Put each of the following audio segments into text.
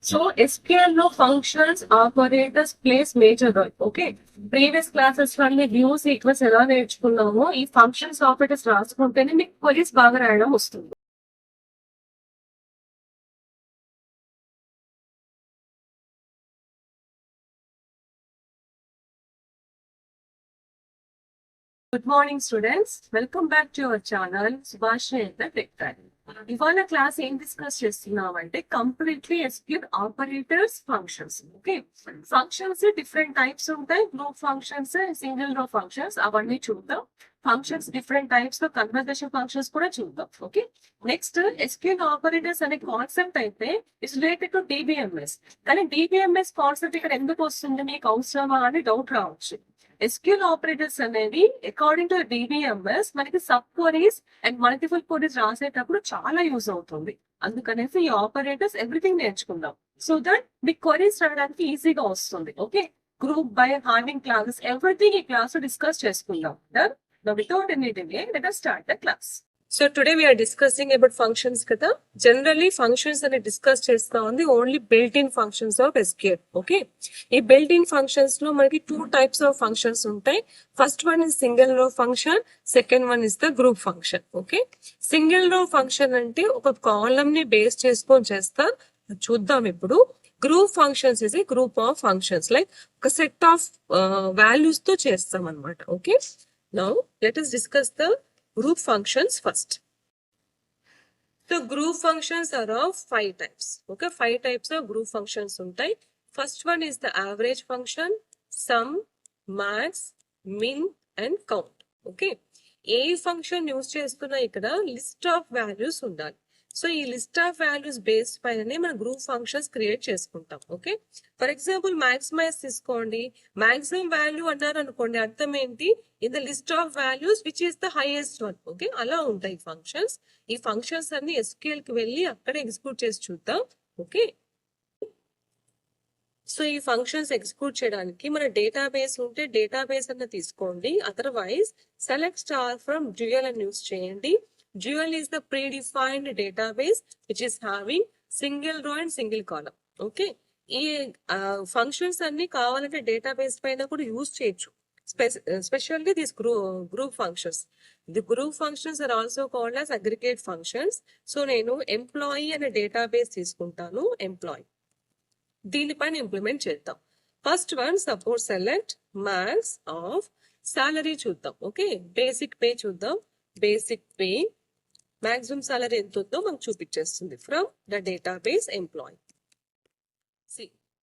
So SQL లో functions operators plays major role. Okay, previous classes లో views equals ఎలా నేర్చుకున్నామో ఈ ఫంక్షన్స్ ఆపరేటర్స్ రాసుకుంటేనే మీకు క్వరీస్ బాగా రాయడం వస్తుంది. Good morning students, welcome back to our channel Subhashini tech time. ఇవాళ క్లాస్ ఏం డిస్కస్ చేస్తున్నామంటే completely SQL operators functions. Okay, functions different types ఉంటాయి, group functions, single row functions, అవన్నీ చూద్దాం. ఫంక్షన్స్ డిఫరెంట్ టైప్స్ లో కన్వర్జేషన్ ఫంక్షన్స్ కూడా చూద్దాం. ఓకే, నెక్స్ట్ ఎస్క్యూఎల్ ఆపరేటర్స్ అనే కాన్సెప్ట్ అయితే ఇట్స్ రిలేటెడ్ టు డిబిఎంఎస్. కానీ డిబిఎంఎస్ కాన్సెప్ట్ ఇక్కడ ఎందుకు వస్తుంది, మీకు అవసరమా అని డౌట్ రావచ్చు. ఎస్క్యూఎల్ ఆపరేటర్స్ అనేది అకార్డింగ్ టు డిబిఎంఎస్ మనకి sub queries and multiple queries రాసేటప్పుడు చాలా యూజ్ అవుతుంది. అందుకనేసి ఈ ఆపరేటర్స్ ఎవ్రీథింగ్ నేర్చుకుందాం సో దట్ మీ క్వరీస్ రాయడానికి ఈజీగా వస్తుంది. Okay, group by having classes everything ఈ క్లాస్ డిస్కస్ చేసుకుందాం. Without any delay let us start the class. So today we are discussing about functions kada. Generally functions ani discuss chesta undi only built-in functions of SQL. Okay, ee built-in functions lo manaki two types of functions untai. First one is single row function, second one is the group function. Okay, single row function ante oka column ni base cheskoni chesta chuddam ippudu. Group functions is a group of functions like oka set of values to chestam anamata. Okay, now let us discuss the group functions first. So group functions are of 5 types. Okay, 5 types of group functions untai. First one is the average function, sum, max, min and count. Okay, A function use చేసుకున్నా ఇక్కడ list of values ఉండాలి. So ఈ list of values base పైననే మనం group functions create చేసుకుంటాం. Okay, for example maximise తీసుకోండి, maximum value అన్నారు అనుకోండి, అర్థం ఏంటి, in the list of values which is the highest one. Okay, అలా ఉంటాయి ఫంక్షన్స్. ఈ ఫంక్షన్స్ అన్ని ఎస్క్యూఎల్ కి వెళ్ళి అక్కడ ఎగ్జిక్యూట్ చేసి చూద్దాం. ఓకే, సో ఈ ఫంక్షన్స్ ఎగ్జిక్యూట్ చేయడానికి మన డేటాబేస్ ఉంటే డేటాబేస్ అన్న తీసుకోండి, otherwise select star from dual అని యూస్ చేయండి. Dual is the predefined database which is having single రో అండ్ సింగిల్ కాలమ్. ఓకే, ఈ ఫంక్షన్స్ అన్ని కావాలంటే డేటాబేస్ పైన కూడా యూస్ చేయొచ్చు, especially these group functions. The group functions are also called as aggregate functions. So నేను employee అనే database తీసుకుంటాను, ఎంప్లాయీ, దీనిపైన ఇంప్లిమెంట్ చేద్దాం. First one suppose select max of salary చూద్దాం. ఓకే, బేసిక్ పే చూద్దాం. బేసిక్ పే మాక్సిమం సాలరీ ఎంత ఉందో మనకు చూపించేస్తుంది from the database employee.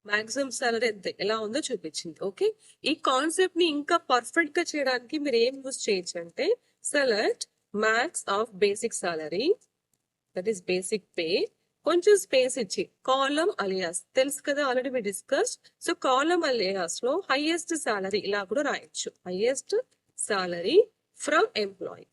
Maximum salary ఎంత ఎలా ఉందో చూపించింది. ఓకే, ఈ కాన్సెప్ట్ ని ఇంకా పర్ఫెక్ట్ గా చేయడానికి మీరు ఏం యూజ్ చేయొచ్చు అంటే select max of basic salary, that is basic pay, కొంచెం స్పేస్ ఇచ్చి కాలమ్ అలియాస్ తెలుసు కదా, ఆల్రెడీ మీరు డిస్కస్. సో కాలమ్ అలియాస్ లో హైయెస్ట్ సాలరీ ఇలా కూడా రాయొచ్చు, highest salary from employee.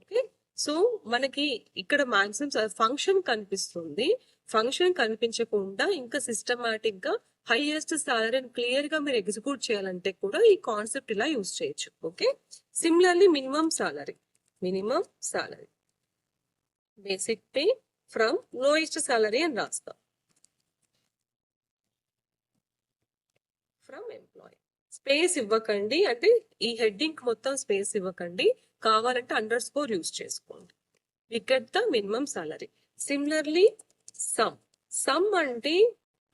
Okay, so మనకి ఇక్కడ మాక్సిమం ఫంక్షన్ కనిపిస్తుంది, ఫంక్షన్ కనిపించకుండా ఇంకా సిస్టమాటిక్ గా హైయెస్ట్ సాలరీని క్లియర్ గా మీరు ఎగ్జిక్యూట్ చేయాలంటే కూడా ఈ కాన్సెప్ట్ ఇలా యూజ్ చేయొచ్చు. Okay, similarly minimum salary basic pay from lowest salary అని రాస్తాం ఫ్రమ్ ఎంప్లాయీ. స్పేస్ ఇవ్వకండి, అంటే ఈ హెడ్డింగ్ మొత్తం స్పేస్ ఇవ్వకండి, కావాలంటే అండర్ స్కోర్ యూజ్ చేసుకోండి. We get the minimum salary. Similarly sum అంటే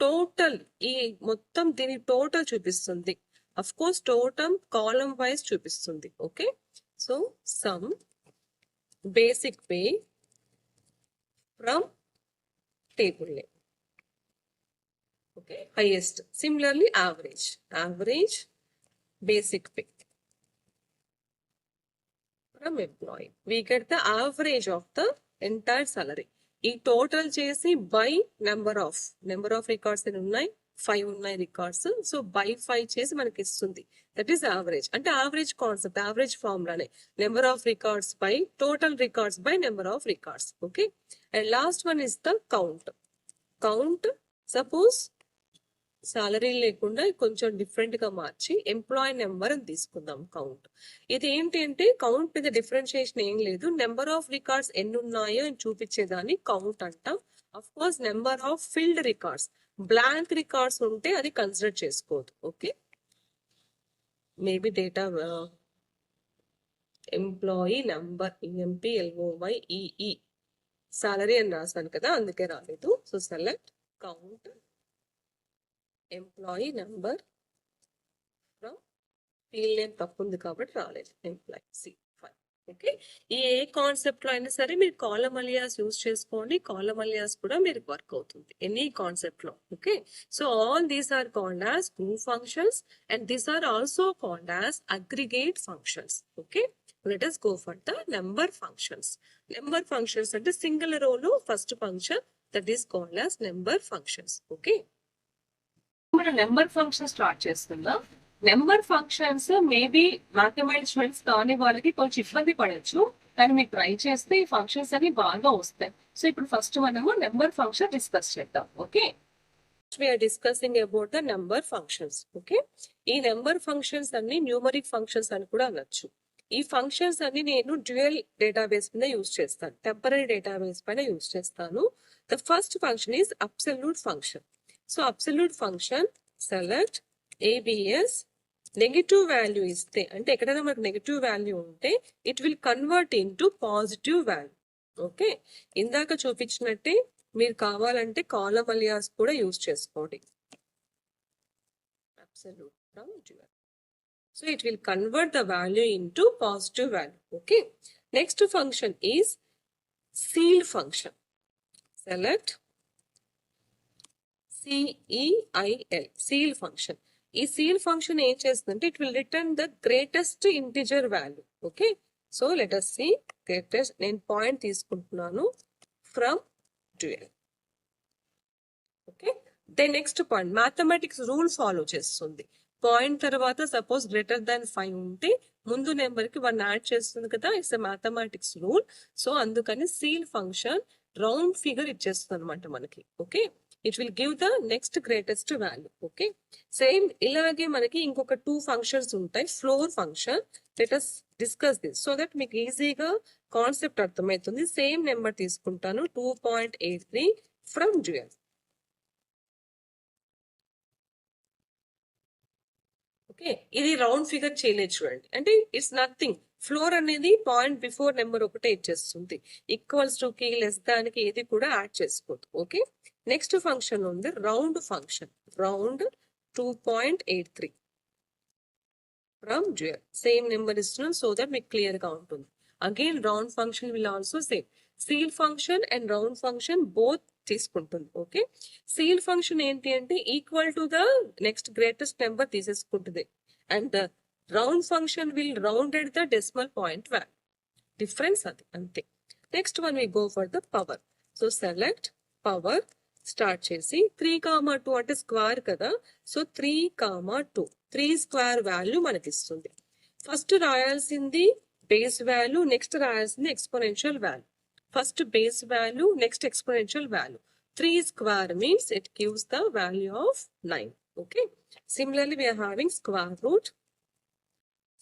టోటల్, ఈ మొత్తం దీని టోటల్ చూపిస్తుంది. Of course total column wise చూపిస్తుంది. Okay, so sum basic pay from table name. Okay, highest. Similarly average basic pay from employee. We get the average of the entire salary. ఈ total చేసి by number of records అని ఉన్నాయి, 5 ఉన్నాయి records. So by 5 చేసి మనకి ఇస్తుంది, that is average. అంటే average concept, average ఫార్ములానే number of records by total records by number of records. Okay, and last one is the count. Suppose salary లేకుండా కొంచెం డిఫరెంట్ గా మార్చి ఎంప్లాయీ నెంబర్ అని తీసుకుందాం, కౌంట్. ఇది ఏంటి అంటే కౌంట్ మీద డిఫరెన్షియేషన్ ఏం లేదు, నెంబర్ ఆఫ్ రికార్డ్స్ ఎన్ని ఉన్నాయో అని చూపించేదాన్ని కౌంట్ అంటాం. Of course number of filled records, blank records ఉంటే అది కన్సిడర్ చేసుకోవద్దు. Okay, maybe data employee number EMPLOYEE salary అని రాశాను కదా, అందుకే రాలేదు. So select count employee number from field name తప్పు ఉంది కాబట్టి రాలేదు. Employee C5. ఓకే, ఏ కాన్సెప్ట్ లో అయినా సరే మీరు కాలమ్ అలియాస్ యూజ్ చేసుకోండి. కాలమ్ అలియాస్ కూడా మీరు వర్క్ అవుతుంది ఎనీ కాన్సెప్ట్ లో. Okay, so all these are called as group functions and these are also called as aggregate functions. Okay, let us go for the number functions. Number functions అంటే single రో లో first function that is called as number functions. Okay, మనం number function start చేస్తున్నాం. Number functions maybe mathematics students కాని వాళ్ళకి కొంచెం ఇబ్బంది పడచ్చు, కానీ మీరు ట్రై చేస్తే ఈ ఫంక్షన్స్ అన్ని బాగా వస్తాయి. సో ఇప్పుడు ఫస్ట్ మనము నెంబర్ ఫంక్షన్ డిస్కస్ చేద్దాం. Okay, we are discussing about the number functions. Okay, ఈ నెంబర్ ఫంక్షన్స్ అన్ని న్యూమరిక్ ఫంక్షన్స్ అని కూడా అనొచ్చు. ఈ ఫంక్షన్స్ అన్ని నేను డ్యూయల్ డేటాబేస్ మీద యూజ్ చేస్తాను, టెంపరరీ డేటాబేస్ పైన యూజ్ చేస్తాను. The first function is absolute function. So absolute function select ABS negative value ఇస్తే, అంటే ఎక్కడైనా మనకు నెగటివ్ వాల్యూ ఉంటే it will convert into positive value. Okay, ఇందాక చూపించినట్టే మీరు కావాలంటే కాలమ్ అలియాస్ కూడా యూజ్ చేసుకోండి. Absolute from dual. So it will convert the value into positive value. Okay. Next function is ceil function. Select CEIL, ceil function. ఈ ceil function ఏం చేస్తుందంటే it will return the greatest integer value. Okay. So let us see greatest. నేను point తీసుకుంటున్నాను from dual. Okay. Then next point, mathematics rule follow చేస్తుంది. Point తర్వాత suppose greater than 5 ఉంటే ముందు number కి 1 యాడ్ చేస్తుంది కదా, ఇట్స్ మ్యాథమెటిక్స్ రూల్. సో అందుకని సీల్ ఫంక్షన్ రౌండ్ ఫిగర్ ఇచ్చేస్తుంది అనమాట మనకి. Okay, it will give the next greatest value. Okay, same ఇలాగే మనకి ఇంకొక 2 ఫంక్షన్స్ ఉంటాయి. Floor function, let us discuss this so that మీకు ఈజీగా కాన్సెప్ట్ అర్థమవుతుంది. సేమ్ నెంబర్ తీసుకుంటాను 2.83 ఫ్రమ్ డ్యూయల్. ఓకే, ఇది రౌండ్ ఫిగర్ చేయలేదు చూడండి, అంటే ఇట్స్ నథింగ్. ఫ్లోర్ అనేది పాయింట్ బిఫోర్ నెంబర్ ఒకటే ఇచ్చేస్తుంది. ఈక్వల్స్ టు కి లెస్ దానికి ఏది కూడా యాడ్ చేసుకోవద్దు. ఓకే, నెక్స్ట్ ఫంక్షన్ ఉంది round function. Round 2.83 from dual. Same number ఇస్తున్నాం సో దట్ మీకు క్లియర్ గా ఉంటుంది. Again round function will also same. Ceil function and round function both తీసుకుంటుంది. ఓకే, సీల్ ఫంక్షన్ ఏంటి అంటే equal to the next greatest number తీసేసుకుంటుంది and the round function will rounded the decimal point value. Difference అది అంతే. Next one we go for the power. So select power, start చేసి 3,2 అంటే square కదా, so 3,2 3 square value మనకి ఇస్తుంది. First రాయాల్సింది base value, next రాయాల్సింది exponential value. First base value, next exponential value. 3 square means it gives the value of 9. Okay. Similarly, we are having square root.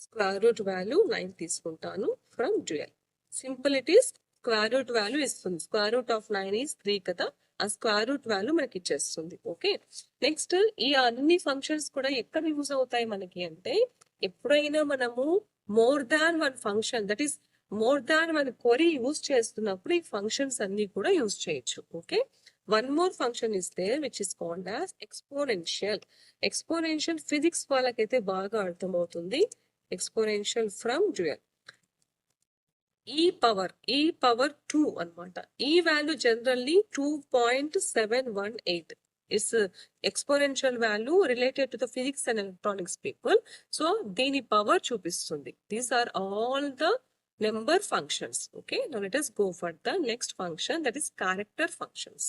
Square root value 9 తీసుకుంటాను from dual. Simple it is. Square root value ఇస్తుంది. Square root of 9 is 3 కదా, ఆ square root value మనకి ఇచ్చేస్తుంది. Okay, next ఈ అన్ని functions కూడా ఎక్కడ యూజ్ అవుతాయి మనకి అంటే ఎప్పుడైనా మనము more than one function, that is more than one query use చేస్తున్నప్పుడు ఈ ఫంక్షన్స్ అన్ని కూడా యూజ్ చేయొచ్చు. Okay, one more function is there which is called as exponential. Exponential physics వాళ్ళకైతే బాగా అర్థమవుతుంది. Exponential from dual. E power 2 అనమాట. E value generally 2.718 is exponential value related to the physics and electronics people. So దీని power చూపిస్తుంది. These are all the number functions. Okay, now let us go for the next function, that is character functions.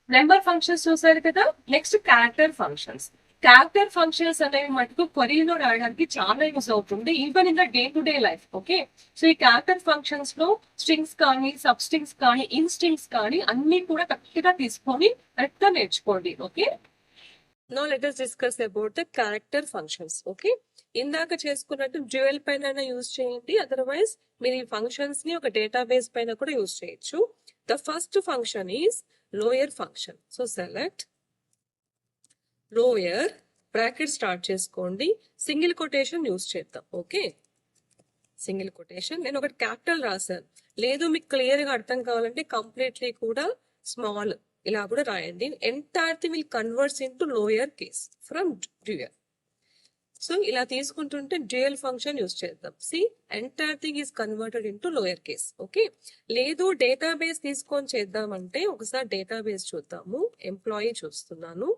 Number functions చూసారు కదా, next character functions. Character functions అనేవి మటుకు క్వరీలో రాయడానికి చాలా use అవుతుంది, even in the day to day life. Okay, so ఈ character functions లో strings కానీ, సబ్ స్ట్రింగ్స్ కానీ, ఇన్ స్ట్రింగ్స్ కానీ అన్ని కూడా కరెక్ట్ గా తీసుకొని కరెక్ట్ గా నేర్చుకోండి. Okay, now let us discuss about the character functions. Okay, ఇందాక చేసుకున్నట్టు డ్యూయల్ పైన యూజ్ చేయండి, అదర్వైజ్ మీరు ఈ ఫంక్షన్స్ ని ఒక డేటాబేస్ పైన కూడా యూజ్ చేయొచ్చు. The first function is lower function. So select lower, bracket start చేసుకోండి, సింగిల్ కొటేషన్ యూజ్ చేద్దాం. Okay, single quotation. నేను ఒకటి క్యాపిటల్ రాశాను, లేదు మీకు క్లియర్ గా అర్థం కావాలంటే కంప్లీట్లీ కూడా స్మాల్ ఇలా కూడా రాయండి. Entire thing will converts into lower case from dual. So ఇలా తీసుకుంటుంటే డ్యూయల్ ఫంక్షన్ యూజ్ చేద్దాం. See, entire thing is converted into lower case. Okay, లేదు డేటాబేస్ తీసుకొని చేద్దామంటే ఒకసారి డేటాబేస్ చూద్దాము. ఎంప్లాయీ చూస్తున్నాను,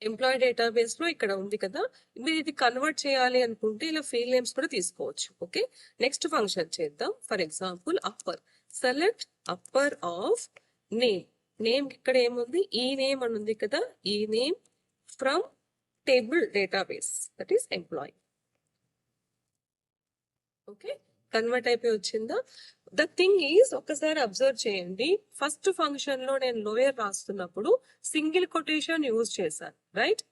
ఎంప్లాయీ డేటాబేస్ లో ఇక్కడ ఉంది కదా, మీరు ఇది కన్వర్ట్ చేయాలి అనుకుంటే ఇలా ఫీల్డ్ నేమ్స్ కూడా తీసుకోవచ్చు. ఓకే, నెక్స్ట్ ఫంక్షన్ చేద్దాం. For example upper, select upper of name. Name ఇక్కడ ఏముంది, ఈ నేమ్ అని ఉంది కదా, ఈ name from table database, that is employee. Okay, convert అయిపోయి వచ్చిందా? ద థింగ్ ఈజ్, ఒకసారి అబ్జర్వ్ చేయండి, ఫస్ట్ ఫంక్షన్ లో నేను లోయర్ రాస్తున్నప్పుడు సింగిల్ కొటేషన్ యూజ్ చేశాను, రైట్?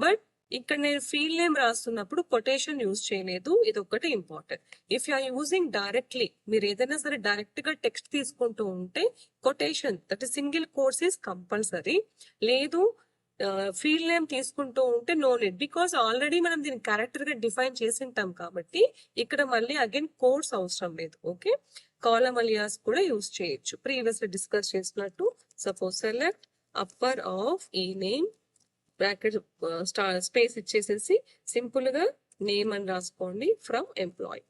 బట్ ఇక్కడ నేను ఫీల్డ్ నేమ్ రాస్తున్నప్పుడు కొటేషన్ యూజ్ చేయలేదు. ఇది ఒకటి important. If you are using directly, మీరు ఏదైనా సరే డైరెక్ట్ గా టెక్స్ట్ తీసుకుంటూ ఉంటే quotation, that is single quotes is compulsory. లేదు ఫీల్డ్ నేమ్ తీసుకుంటూ ఉంటే నో నీడ్, బికాస్ ఆల్రెడీ మనం దీన్ని క్యారెక్టర్ గా డిఫైన్ చేసి ఉంటాం కాబట్టి ఇక్కడ మళ్ళీ అగైన్ కోడ్స్ అవసరం లేదు. ఓకే, కాలమ్ అలియాస్ కూడా యూజ్ చేయొచ్చు, ప్రీవియస్ డిస్కస్ చేసినట్టు. Suppose select upper of e name, bracket space ఇచ్చేసేసి simple గా నేమ్ అని రాసుకోండి, from employee.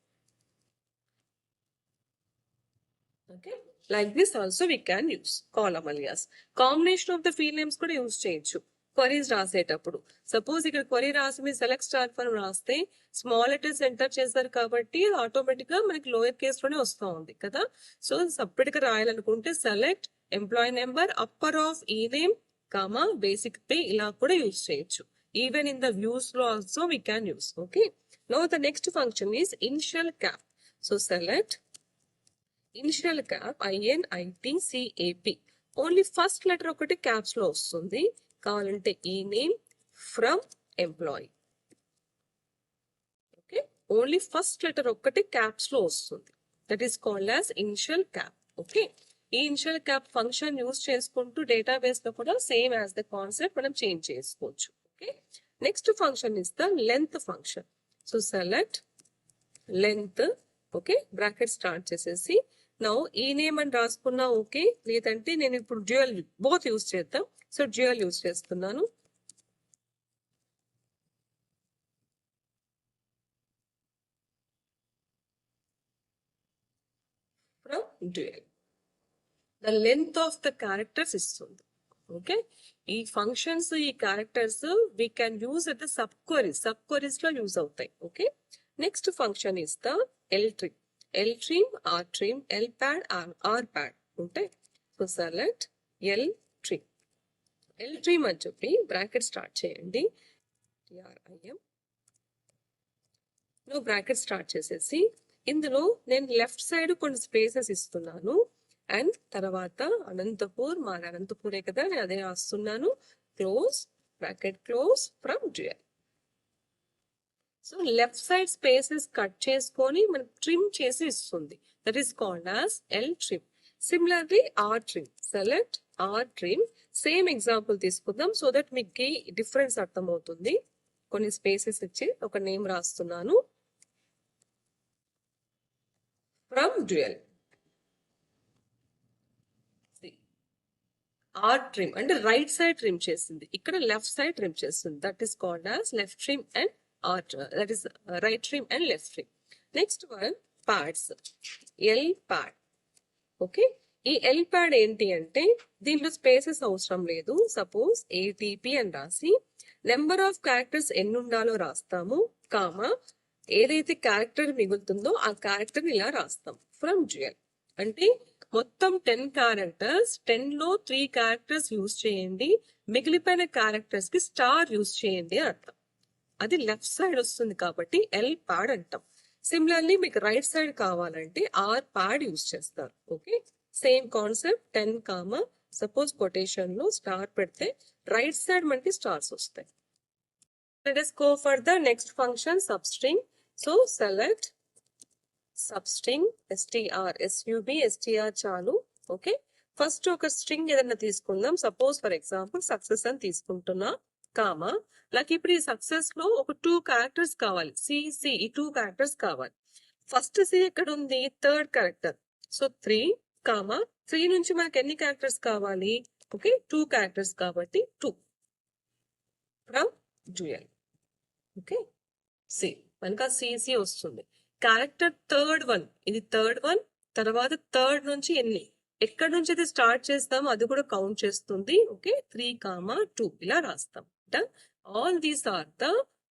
Okay, like this also we can use column alias. Combination of the field names కూడా use చేయొచ్చు queries రాసేటప్పుడు. Suppose ఇక్కడ query రాసి మీరు సెలెక్ట్ స్టార్ ఫర్ రాస్తే స్మాల్ లెటర్స్ ఎంటర్ చేస్తారు కాబట్టి ఆటోమేటిక్ గా మనకి లోయర్ కేస్ లోనే వస్తూ ఉంది కదా. సో సపరేట్ గా రాయాలనుకుంటే select employee number upper of e name comma basic pay, ఇలా కూడా యూజ్ చేయొచ్చు. ఈవెన్ ఇన్ ద వ్యూస్ లో also we can use. Okay, now the next function is initial cap. So select initial cap, INITCAP. Only first letter ఒకటి caps లో వస్తుంది. కావాలంటే e name from employee. Okay, only first letter ఒక్కటి caps లో వస్తుంది, that is called as initial cap. Okay, ఈ initial cap function use చేసుకుంటూ database లో కూడా సేమ్ యాజ్ ద కాన్సెప్ట్ మనం చేంజ్ చేసుకోవచ్చు. Okay, next function is the length function. So select length. Okay, bracket start చేసేసి now ఈ name అని రాసుకున్నా ఓకే, లేదంటే నేను ఇప్పుడు డ్యూయల్ బోత్ యూజ్ చేద్దాం. సో డ్యూయల్ యూజ్ చేస్తున్నాను. From dual, the length of the characters ఇస్తుంది. ఓకే, ఈ ఫంక్షన్స్, ఈ characters we can use at the sub queries లో యూజ్ అవుతాయి. Okay, next function is the L trim. L trim, R trim, L pad, R pad ఉంటాయి. So select L trim. L trim అని చెప్పి bracket start చేయండి, TRIM. లో bracket start చేసేసి ఇందులో నేను లెఫ్ట్ సైడ్ కొన్ని స్పేసెస్ ఇస్తున్నాను. అండ్ తర్వాత అనంతపూర్, మా అనంతపూరే కదా, నేను అదే రాస్తున్నాను. Close, bracket close, from dual. So left side spaces cut చేసుకొని మనకి ట్రిమ్ చేసి ఇస్తుంది, that is called as L trim. Similarly R trim, select R trim. Same example తీసుకుందాం సో దట్ మీకు డిఫరెన్స్ అర్థమవుతుంది. కొన్ని స్పేసెస్ ఇచ్చి ఒక నేమ్ రాస్తున్నాను, ఫ్రమ్ డ్యూయల్. ఆర్ ట్రిమ్ అంటే రైట్ సైడ్ ట్రిమ్ చేసింది, ఇక్కడ లెఫ్ట్ సైడ్ ట్రిమ్ చేస్తుంది, that is called as left trim and that is right trim and left trim. Next one, pads. L pad. Okay, ఈ L pad ఏంటి అంటే దీంట్లో spaces అవసరం లేదు. సపోజ్ ATP అని రాసి నెంబర్ ఆఫ్ క్యారెక్టర్స్ ఎన్ని ఉండాలో రాస్తాము, కామా ఏదైతే క్యారెక్టర్ మిగులుతుందో ఆ క్యారెక్టర్ ఇలా రాస్తాం, ఫ్రమ్ డ్యూయల్. అంటే మొత్తం 10 క్యారెక్టర్స్, 10 లో 3 క్యారెక్టర్స్ యూజ్ చేయండి, మిగిలిపోయిన క్యారెక్టర్స్ కి స్టార్ యూజ్ చేయండి అని అర్థం. అది లెఫ్ట్ సైడ్ వస్తుంది కాబట్టి ఎల్ ప్యాడ్ అంటాం. సిమిలర్లీ మీకు రైట్ సైడ్ కావాలంటే ఆర్ ప్యాడ్ యూజ్ చేస్తారు. Okay, same concept. 10 comma suppose quotation లో స్టార్ పెడితే రైట్ సైడ్ మనకి స్టార్స్ వస్తాయి. Let us go for the next function, substring. So select substring, STR, SUB, STR చాలు. Okay, first ఒక string ఏదైనా తీసుకుందాం. సపోజ్ ఫర్ ఎగ్జాంపుల్ సక్సెస్ అని తీసుకుంటున్నా, కామా నాకు ఇప్పుడు ఈ సక్సెస్ లో ఒక 2 క్యారెక్టర్స్ కావాలి. సి ఈ 2 క్యారెక్టర్స్ కావాలి. ఫస్ట్ సి ఎక్కడ ఉంది? Third character. సో 3 కామా 3 నుంచి మనకి ఎన్ని క్యారెక్టర్స్ కావాలి? ఓకే, 2 క్యారెక్టర్స్ కాబట్టి 2 ఫ్రమ్ డ్యూయల్. ఓకే, సి మనకు సి వస్తుంది. క్యారెక్టర్ థర్డ్ వన్, ఇది థర్డ్ వన్. తర్వాత థర్డ్ నుంచి ఎన్ని, ఎక్కడి నుంచి అయితే స్టార్ట్ చేస్తామో అది కూడా కౌంట్ చేస్తుంది. ఓకే, 3 కామా 2 ఇలా రాస్తాం. All these are the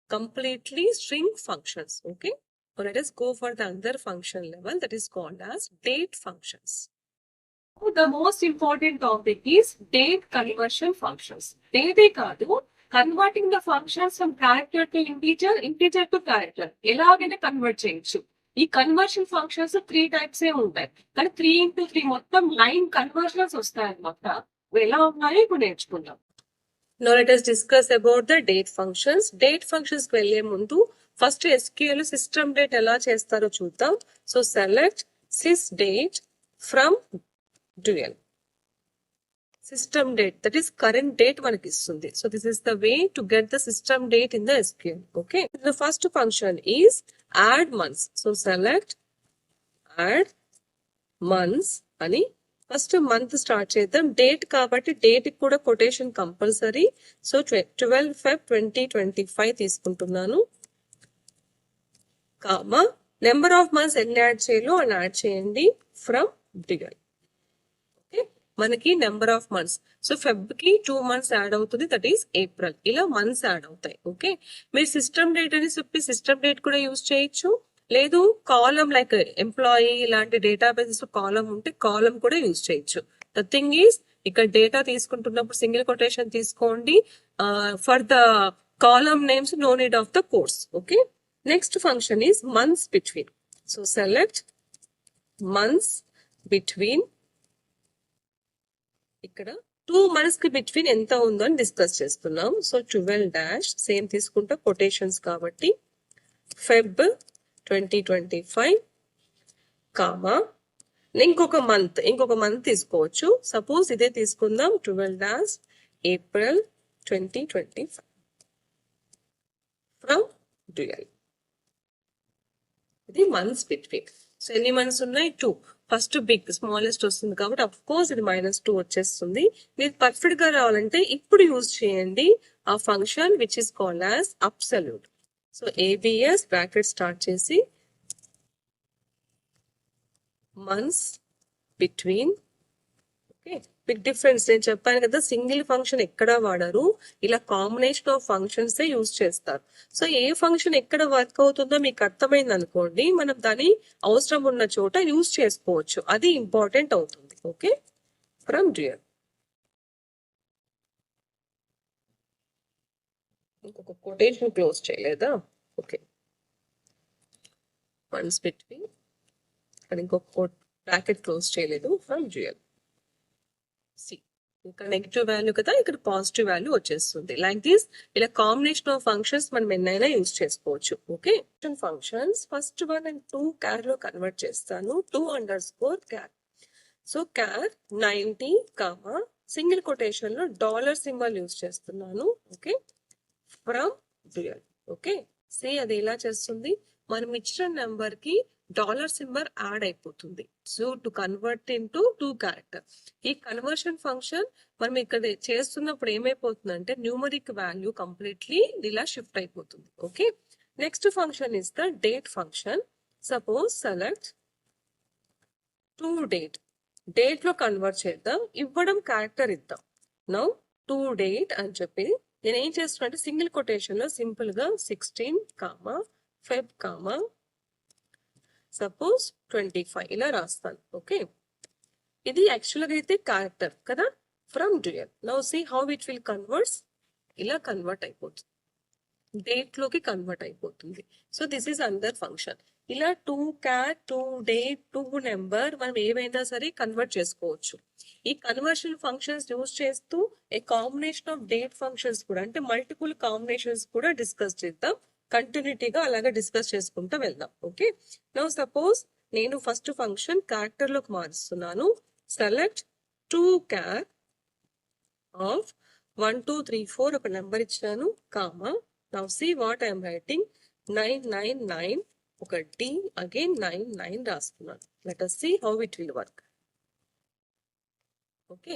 completely string functions. Okay, so let us go for the other function level, that is called as date functions. The most important topic is date conversion functions. Date కాదు, converting the functions from character to integer, integer to character ఎలాగైనా convert చేయొచ్చు. ఈ conversion functions 3 types ఏ ఉంటాయి, కానీ 3 into 3 మొత్తం 9 conversions వస్తాయి అన్నమాట. ఎలా ఉన్నాయో ఇప్పుడు నేర్చుకుందాం. Now let us discuss about the date functions. Date functions కి వెళ్ళే ముందు ఫస్ట్ SQL సిస్టమ్ డేట్ ఎలా చేస్తారో చూద్దాం. So select sys date from dual. System date, that is current date మనకి ఇస్తుంది. So this is the way to get the system date in the SQL. Okay, the first function is add months. So select add months అని first month start చేద్దాం. Date కాబట్టి date కూడా quotation compulsory. So 12 Feb 2025 తీసుకుంటున్నాను. Comma number of months ఎన్ని add చేయాలో అని add చేయండి from dual. Okay, మనకి number of months, so Feb కి 2 months యాడ్ అవుతుంది, దట్ ఈస్ ఏప్రిల్. ఇలా మంత్స్ యాడ్ అవుతాయి. ఓకే, మీరు సిస్టమ్ డేట్ అని చెప్పి సిస్టమ్ డేట్ కూడా యూజ్ చేయొచ్చు. లేదు కాలం లైక్ ఎంప్లాయీ ఇలాంటి డేటాబేసెస్ కాలం ఉంటే కాలం కూడా యూజ్ చేయొచ్చు. ద థింగ్ ఈస్ ఇక్కడ డేటా తీసుకుంటున్నప్పుడు సింగిల్ కొటేషన్ తీసుకోండి. For the column names no need of the course. Okay, next function is months between. So select months between. ఇక్కడ 2 months కి బిట్వీన్ ఎంత ఉందో అని డిస్కస్ చేస్తున్నాం. సో 12 సేమ్ తీసుకుంటా కొటేషన్స్ కాబట్టి ఫెబ్ 2025 కామా ఇంకొక మంత్ తీసుకోవచ్చు. సపోజ్ ఇదే తీసుకుందాం, 12 ఏప్రిల్ 2025 ఫ్రమ్ డ్యూయల్. ఇది మంత్స్ బిట్వీన్. సో ఎన్ని మంత్స్ ఉన్నాయి? 2. ఫస్ట్ బిగ్ స్మాలెస్ట్ వస్తుంది కాబట్టి అఫ్ కోర్స్ ఇది -2 వచ్చేస్తుంది. మీరు పర్ఫెక్ట్ గా రావాలంటే ఇప్పుడు యూజ్ చేయండి ఆ function which is called as absolute. So ABS bracket start చేసి months between. Okay, big difference నేను చెప్పాను కదా, సింగిల్ ఫంక్షన్ ఎక్కడ వాడరు, ఇలా కాంబినేషన్ ఆఫ్ ఫంక్షన్స్ యూజ్ చేస్తారు. సో ఏ ఫంక్షన్ ఎక్కడ వర్క్ అవుతుందో మీకు అర్థమైంది అనుకోండి, మనం దాని అవసరం ఉన్న చోట యూజ్ చేసుకోవచ్చు. అది ఇంపార్టెంట్ అవుతుంది. Okay, from dual. ఇంకొక కొటేషన్ క్లోజ్ చేయలేదా? ఓకే, మంత్స్ బిట్వీన్ అండ్ ఇంకొక బ్రాకెట్ క్లోజ్ చేయలేదు ఫ్రమ్ డ్యూయల్. సి ఇంకా నెగిటివ్ వాల్యూ కదా, ఇక్కడ పాజిటివ్ వాల్యూ వచ్చేస్తుంది. లైక్ దిస్ ఇలా కాంబినేషన్ ఆఫ్ ఫంక్షన్స్ మనం ఎన్నైనా యూజ్ చేసుకోవచ్చు. Okay, functions first 1 and 2 char లో కన్వర్ట్ చేస్తాను. 2_ char. So char 90 comma single quotation లో డాలర్ సింబల్ యూజ్ చేస్తున్నాను. Okay, from dual. Okay, see అది ఎలా చేస్తుంది, మనం ఇచ్చిన నెంబర్ కి డాలర్ సింబల్ యాడ్ అయిపోతుంది. So to convert into 2 character. ఈ కన్వర్షన్ ఫంక్షన్ మనం ఇక్కడ చేస్తున్నప్పుడు ఏమైపోతుందంటే న్యూమరిక్ వాల్యూ కంప్లీట్లీ ఇలా షిఫ్ట్ అయిపోతుంది. Okay, next function is the date function. Suppose select to date. Date లో కన్వర్ట్ చేద్దాం, ఇవ్వడం క్యారెక్టర్ ఇద్దాం. నౌ టు డేట్ అని చెప్పి నేను ఏం చేస్తున్నా అంటే సింగిల్ కొటేషన్ లో సింపుల్ గా 16 కామా ఫెబ్ కామా సపోజ్ 25 ఇలా రాస్తాను. ఓకే, ఇది యాక్చువల్ గా అయితే క్యారెక్టర్ కదా from dual. Now see how it will converts. ఇలా కన్వర్ట్ అయిపోతుంది, డేట్ లోకి కన్వర్ట్ అయిపోతుంది. So this is another function. ఇలా 2 క్యార్ 2 డేట్ 2 నెంబర్ మనం ఏవైనా సరే కన్వర్ట్ చేసుకోవచ్చు. ఈ కన్వర్షన్ ఫంక్షన్స్ యూజ్ చేస్తూ ఏ కాంబినేషన్ ఆఫ్ డేట్ ఫంక్షన్స్ కూడా, అంటే మల్టిపుల్ కాంబినేషన్స్ కూడా డిస్కస్ చేద్దాం. కంటిన్యూటీగా అలాగా డిస్కస్ చేసుకుంటూ వెళ్దాం. ఓకే, నౌ సపోజ్ నేను ఫస్ట్ ఫంక్షన్ క్యారెక్టర్ లోకి మారుస్తున్నాను. సెలెక్ట్ టూ క్యార్ ఆఫ్ 1 2 3 4 ఒక నెంబర్ ఇచ్చాను comma. Now see what I'm writing 999 ఒక డి అగైన్ 99 రాస్తున్నాను. Let us see how it will work. Okay,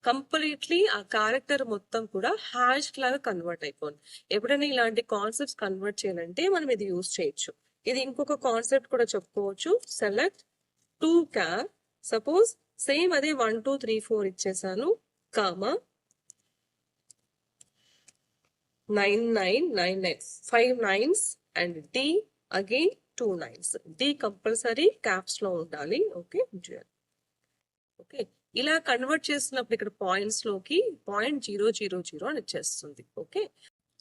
completely ఆ క్యారెక్టర్ మొత్తం కూడా హ్యాష్ లాగా కన్వర్ట్ అయిపోయింది. ఎప్పుడైనా ఇలాంటి కాన్సెప్ట్స్ కన్వర్ట్ చేయాలంటే మనం ఇది యూజ్ చేయొచ్చు. ఇది ఇంకొక కాన్సెప్ట్ కూడా చెప్పుకోవచ్చు. Select to char, suppose same అదే 1 2 3 4 ఇచ్చేసాను comma 9999 5 9s and D again 2 9s. D compulsory caps లో ఉండాలి. ఓకే, ఓకే, ఇలా కన్వర్ట్ చేస్తున్నప్పుడు ఇక్కడ పాయింట్స్ లోకి 0.000 అని వచ్చేస్తుంది. Okay,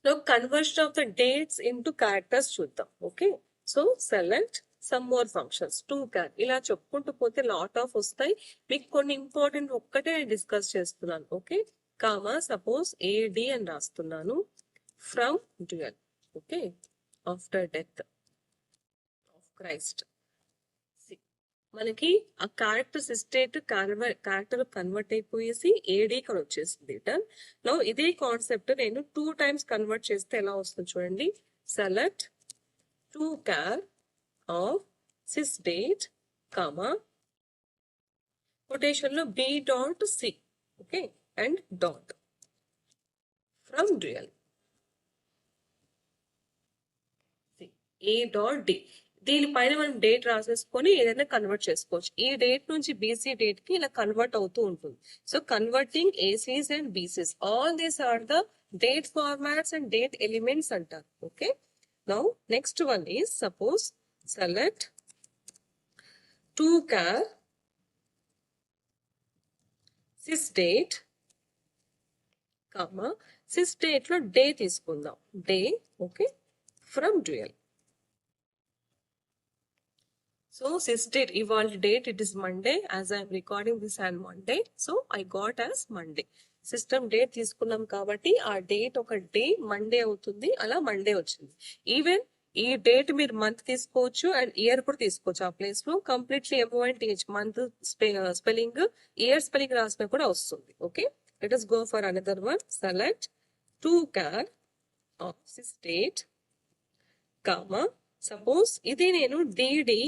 so conversion of the dates into characters చూద్దాం. Okay, so select some more functions to char, ఇలా చెప్పుకుంటూ పోతే లాట్ ఆఫ్ వస్తాయి. మీకు కొన్ని ఇంపార్టెంట్ ఒక్కటే డిస్కస్ చేస్తున్నాను. ఓకే, కామా సపోజ్ ఏడి అని రాస్తున్నాను from dual. Okay, after death of Christ. మనకి ఆ క్యారెక్టర్ స్టేట్ క్యారెక్టర్ కన్వర్ట్ అయిపోయేసి ఏడీ కూడా వచ్చేసింది రిటర్న్. నో ఇదే కాన్సెప్ట్ నేను 2 times కన్వర్ట్ చేస్తే ఎలా వస్తుంది చూడండి. Select to char of sys date comma quotation లో B dot C. Okay, and dot from dual A dot D. దీనిపైన మనం డేట్ రాసేసుకొని ఏదైనా కన్వర్ట్ చేసుకోవచ్చు. ఈ డేట్ నుంచి బీసీ డేట్ కి ఇలా కన్వర్ట్ అవుతూ ఉంటుంది. So converting ACs and BCs, all these are the date formats and date elements అంటారు. Okay, now next one is suppose select to char sys date comma sys date లో day తీసుకుందాం day. Okay, from dual. So sis date, evolved date, it is Monday. As I am recording this on Monday, so I got as Monday. System date తీసుకున్నాం కాబట్టి ఆ date ఒక day Monday అవుతుంది. అలా Monday వచ్చింది. Even ఈ date మీరు month తీసుకోవచ్చు అండ్ ఇయర్ కూడా తీసుకోవచ్చు. ఆ ప్లేస్ లో completely M O N T H month spelling year spelling రాసిన కూడా వస్తుంది. Okay, let us go for another one. Select to char of sys date comma suppose ఇది నేను డిడి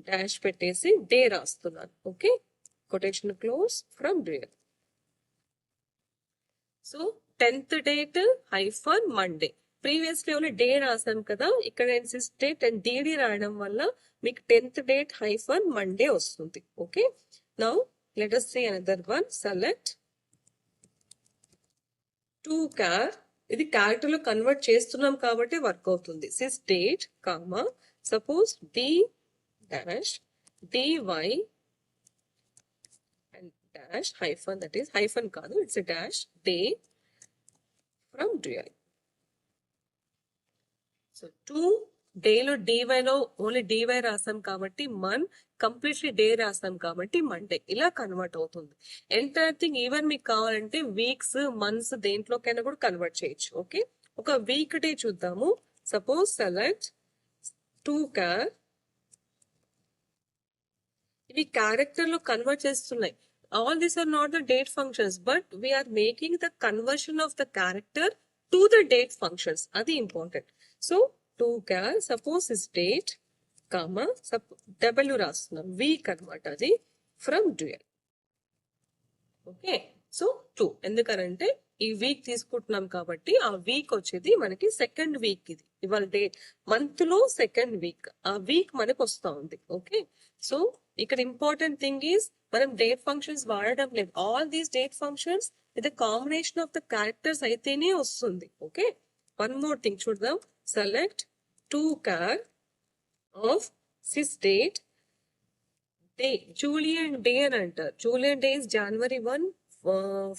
డాష్ పెట్టేసి డే రాస్తున్నాను. Okay, quotation close from dual. So 10th date hyphen Monday. Previously only day రాసాం కదా, ఇక్కడ నేను sys date and DD రాయడం వల్ల మీకు 10th డేట్ హైఫన్ మండే వస్తుంది. Okay, now let us see another one. Select to char, ఇది character లో కన్వర్ట్ చేస్తున్నాం కాబట్టి వర్క్ అవుతుంది. Sys date comma suppose D dash dy and dash hyphen, that is hyphen kaadu, it's a dash day from dual. So 2 day లో dy లో only dy రాసాం కాబట్టి Mann, completely day రాసాం కాబట్టి మండే. ఇలా కన్వర్ట్ అవుతుంది ఎంటైర్ థింగ్. ఈవెన్ మీకు కావాలంటే వీక్స్ మంత్స్ దేంట్లోకైనా కూడా కన్వర్ట్ చేయొచ్చు. ఓకే, ఒక వీక్ డే చూద్దాము. సపోజ్ సెలెక్ట్ టూ క్యార్, ఇవి క్యారెక్టర్ లో కన్వర్ట్ చేస్తున్నాయి. All these are not the date functions, but we're making the conversion of the character to the date functions. అది important. So to char suppose sys date comma W రాస్తున్నాం week అనమాట, అది from dual. Okay, so 2 ఎందుకనంటే ఈ week తీసుకుంటున్నాం కాబట్టి ఆ week వచ్చేది మనకి సెకండ్ వీక్. ఇది ఇవాళ డే మంత్ లో సెకండ్ వీక్, ఆ వీక్ మనకు వస్తా ఉంది. ఓకే, సో ఇక్కడ ఇంపార్టెంట్ థింగ్ ఈస్ మనం డేట్ ఫంక్షన్స్ వాడడం లేదు. All these date functions with combination of the characters అయితేనే వస్తుంది. ఓకే, వన్ మోర్ థింగ్ చూద్దాం. Select to char of sys date day, Julian day అని అంటారు. Julian day is January 1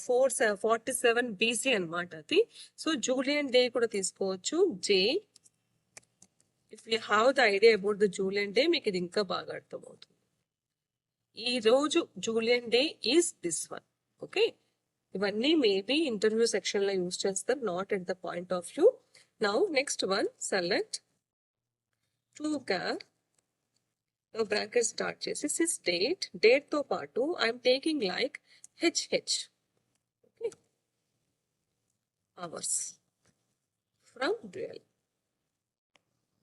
447 BC అనమాట అది. సో జూలియన్ డే కూడా తీసుకోవచ్చు. J, if you have the idea about the Julian day మీకు ఇది ఇంకా బాగా అర్థమవుతుంది. ఈ రోజు Julian day is this one. Okay, ఇవన్నీ మేబీ ఇంటర్వ్యూ సెక్షన్ లో యూజ్ చేస్తారు, not at the point of view. Now next one. Select to char bracket start చేసి సిస్ డేట్, డేట్ తో పాటు I'm taking like HH. Okay. Hours from dual.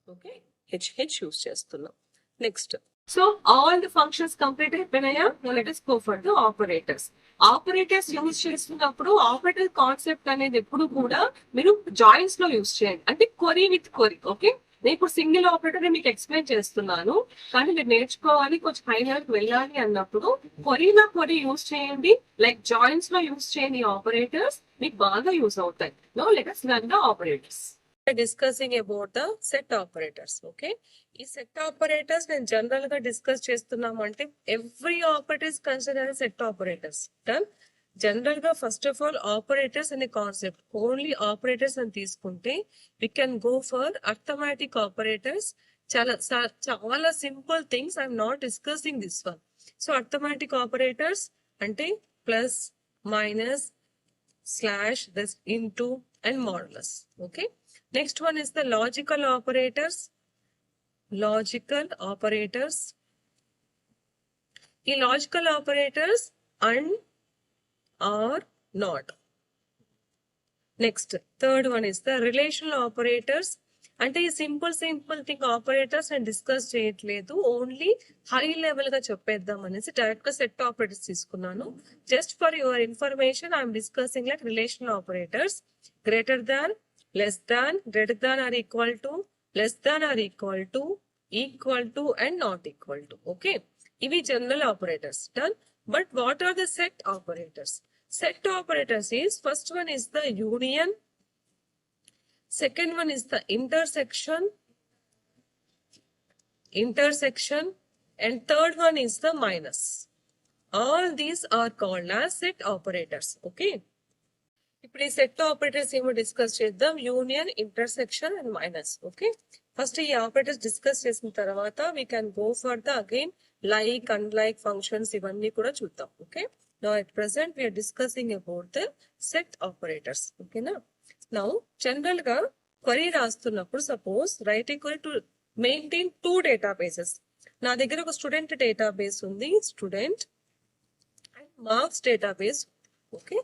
Okay. HH use చేస్తున్నాం. Next. So all the functions complete అయిపోయినాయా? Now let us go for the operators. Operators use చేస్తున్నప్పుడు operator concept అనేది ఎప్పుడు కూడా మీరు joins లో యూజ్ చేయండి, అంటే క్వరీ విత్ క్వరీ. ఓకే, నేను ఇప్పుడు సింగిల్ ఆపరేటర్ మీకు ఎక్స్ప్లెయిన్ చేస్తున్నాను, కానీ మీరు నేర్చుకోవాలి, కొంచెం హై లెవెల్కి వెళ్ళాలి అన్నప్పుడు క్వరీలో క్వరీ యూజ్ చేయండి, లైక్ జాయిన్స్ లో యూజ్ చేయని ఆపరేటర్స్ మీకు బాగా యూజ్ అవుతాయి. No let us learn the operators. Discussing about the set operators. Okay, ఈ సెట్ ఆపరేటర్స్ నేను జనరల్ గా డిస్కస్ చేస్తున్నాము అంటే every operator is consider as set operators. Done. General గా ఫస్ట్ ఆఫ్ ఆల్ ఆపరేటర్స్ అనే కాన్సెప్ట్ ఓన్లీ ఆపరేటర్స్ అని తీసుకుంటే we can go for arithmetic operators. చాలా simple things. I'm not discussing this one. So arithmetic operators అంటే plus, minus, slash, this, into and modulus. Okay, next one is the logical operators. Logical operators. ఈ logical operators and or not. Next, third one is the relational operators. అంటే ఈ simple thing operators నేను discuss చేయట్లేదు, only high level గా చెప్పేద్దాం అనేసి direct గా set operators తీసుకున్నాను. Just for your information I'm discussing like relational operators. Greater than, less than, greater than or equal to, less than or equal to and not equal to. Okay, ఇవి general operators. Done. But what are the set operators? Set operators is, first one is the union, second one is the intersection, and third one is the minus. All these are called as set operators. Okay, ఇప్పుడు ఈ set operators ఏమో discuss చేద్దాం. Union, intersection and minus. Okay, first ఈ operators discuss చేసిన తర్వాత we can go for the again like, unlike functions, ఇవన్నీ కూడా చూద్దాం. Okay, now at present we're discussing about the set operators. ఓకేనా, నౌ జనరల్ గా క్వరీ రాస్తున్నప్పుడు suppose write equal to maintain 2 databases. నా దగ్గర ఒక స్టూడెంట్ డేటాబేస్ ఉంది, student and marks database. Okay,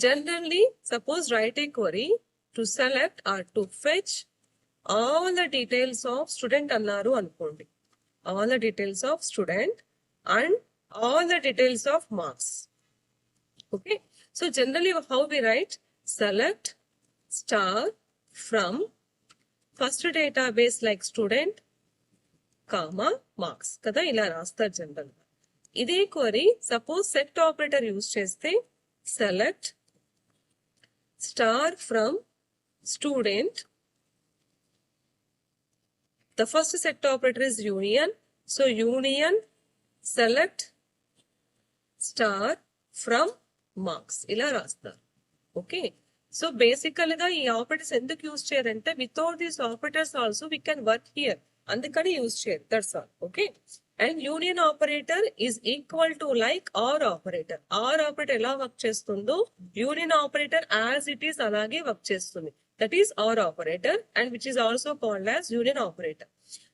generally suppose write a query to select or to fetch all the details of student annaru anukondi, all the details of student and all the details of marks. Okay, so generally how we write? Select star from first database like student comma marks kada ila rastar general ga. Ide query suppose set operator use cheste select star from student. The first set operator is union. So union select star from marks. ఇలా రాస్తారు. Okay, so బేసికల్ గా ఈ operators ఎందుకు use చేయరంటే without these operators also we can work here, అందుకని use చేయరు. That's all. Okay, and union operator is equal to like or operator. Or operator ఎలా వర్క్ చేస్తుందో union operator as it is అలాగే work చేస్తుంది. That is or operator and which is also called as union operator.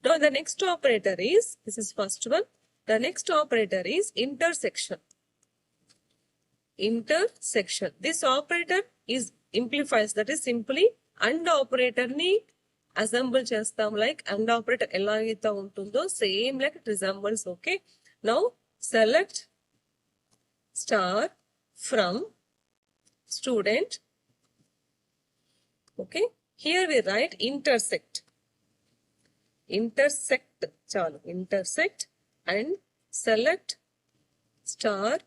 Now the next operator is, this is first one, the next operator is intersection. Intersection. This operator is implies, that is simply and operator ni assemble చేస్తాం. Like and operator ఎలా అయితే ఉంటుందో same like it resembles. Okay, now select star from student. Okay, here we write intersect. చాలు, intersect and select star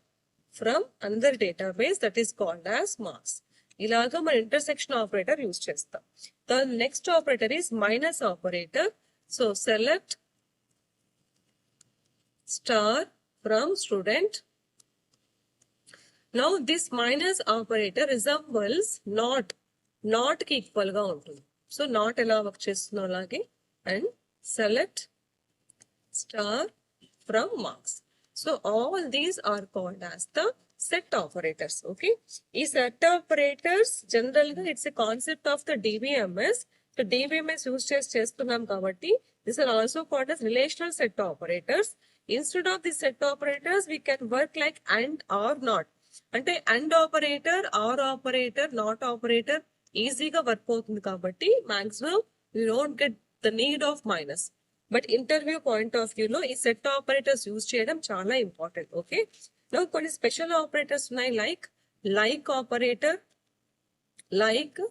from another database that is called as marks. ఇలాగా మన intersection operator use చేస్తాం. The next operator is minus operator. So select star from student. Now this minus operator resembles not కి equal గా ఉంటుంది. So not ఎలా work చేస్తుందో అలాగే and select star from marks. So all these are called as the set operators. Okay, ఈ set operators general గా it's a concept of the DBMS. So DBMS use చేస్తున్నాం కాబట్టి these are also called as relational set operators. Instead of the set operators we can work like and or not. అంటే and operator, or operator, not operator ఈజీగా work అవుతుంది కాబట్టి maximum you don't get the need of minus. But interview point of view లో ఈ set operators use చేయడం చాలా important. Okay, కొన్ని special operators ఉన్నాయి, like operator, like,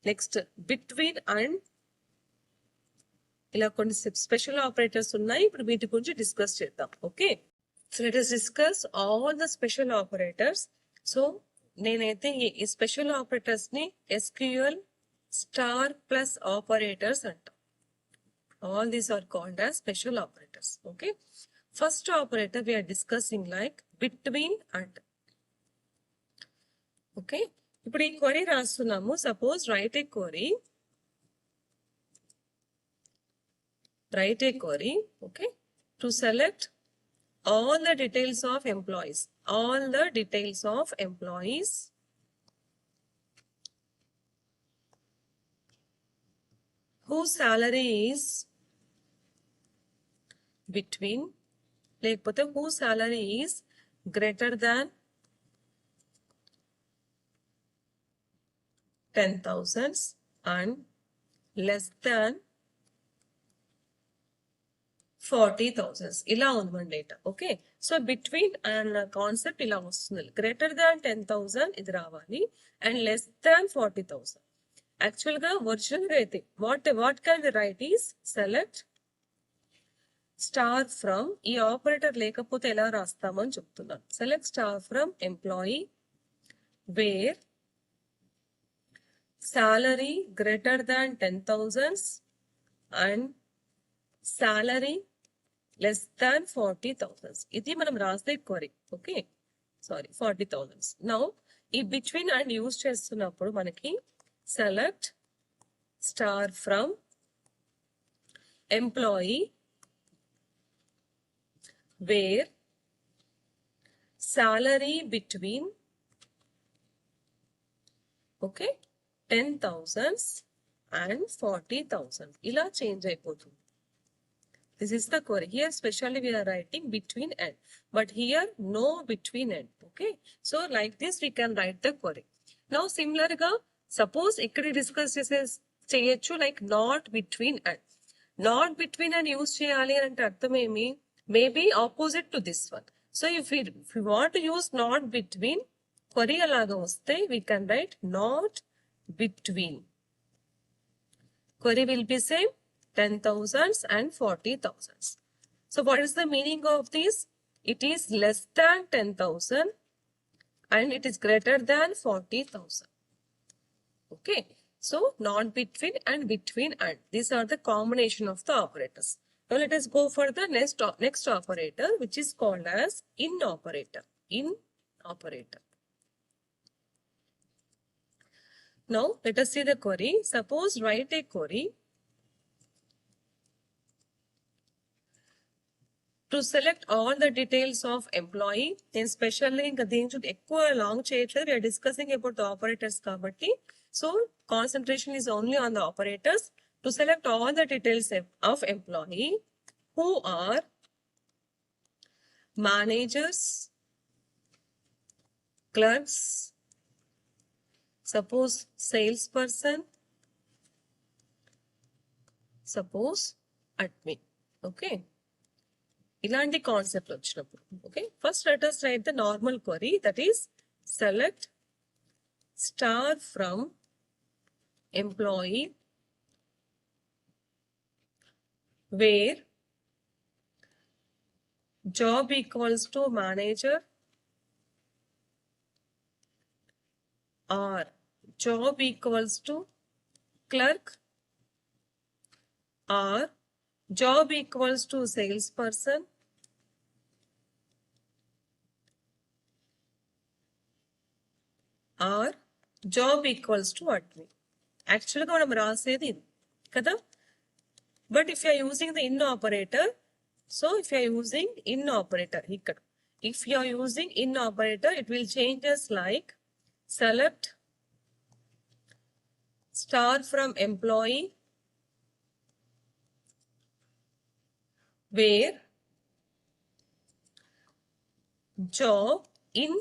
next between and, ఇలా కొన్ని స్పెషల్ ఆపరేటర్స్ ఉన్నాయి. ఇప్పుడు వీటి గురించి డిస్కస్ చేద్దాం. Okay, so let us discuss all the special operators. So నేనైతే ఈ స్పెషల్ ఆపరేటర్స్ ని ఎస్క్యూఎల్ స్టార్ ప్లస్ ఆపరేటర్స్ అంటాం. All these are called as special operators. Okay, first operator we are discussing like between and. Okay, ఇప్పుడు ఈ క్వరీ రాస్తున్నాము. Suppose write a query, okay, to select all the details of employees, whose salary is between, లేకపోతే whose salary is greater than 10,000 and less than 40,000. ఇలా ఉందండి data. Okay, so between and concept ఇలా వస్తుంది. Greater than 10,000 ఇది రావాలి and less than 40,000. Actual గా original గా అయితే what can we write is select star from, ఈ ఆపరేటర్ లేకపోతే ఎలా రాస్తామని చెప్తున్నాను. Select star from employee where salary greater than 10,000 and salary less than 40,000. ఇది మనం రాసే క్వరీ. Okay, sorry 40,000. నౌ ఈ బిట్వీన్ అండ్ యూజ్ చేస్తున్నప్పుడు మనకి select star from employee where salary between, okay, 10,000 and 40,000. ఇలా చేంజ్ అయిపోతుంది. This is the query. Here specially we are writing between and, but here no between and. Okay, so like this we can write the query. Now similar గా suppose ఇక్కడ discuss చేయొచ్చు like not between and. Not between and use చేయాలి అంటే అర్థం ఏమి? Maybe opposite to this one. So if we want to use not between, query అలాగా వస్తే we can write not between. Query will be same 10,000 and 40,000. So what is the meaning of this? It is less than 10,000 and it is greater than 40,000. Okay, so not between and between and, these are the combination of the operators. Now let us go for the next operator, which is called as in operator. Now let us see the query. Suppose write a query to select all the details of employee. Then specially ఇంకా దీంట్లో ఎక్కువ long చేయట్లేదు, we are discussing about the operators కాబట్టి, so concentration is only on the operators. To select all the details of employee who are managers, clerks, suppose salesperson, suppose admin. Okay, ఇలాంటి concept వచ్చినప్పుడు. Okay, first let us write the normal query, that is select star from employee where job equals to manager or job equals to clerk or job equals to salesperson or job equals to admin. యాక్చువల్గా మనం రాసేది ఇది కదా, but if you're using the in operator, so if you're using in operator ఇక్కడ, if you're using in operator it will changes like select star from employee where job in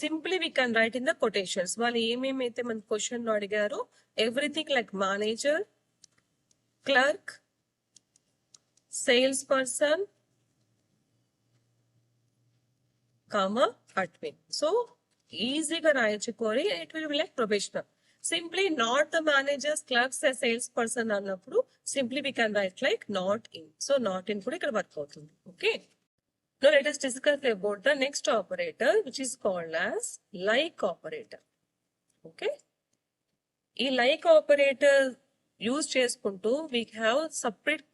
simply we can write in the quotations. వాళ్ళు ఏమేమైతే మన question అడిగారో everything like manager, clerk, sales person, admin. So ఈజీగా రాయొచ్చు query. It will be like professional. Simply not the managers, clerks, sales person అన్నప్పుడు simply we can write like not in. So not in కూడా ఇక్కడ work అవుతుంది. Okay, now let us discuss about the next operator, which is called as like operator. Okay, ఈ like operator use చేసుకుంటూ we have separate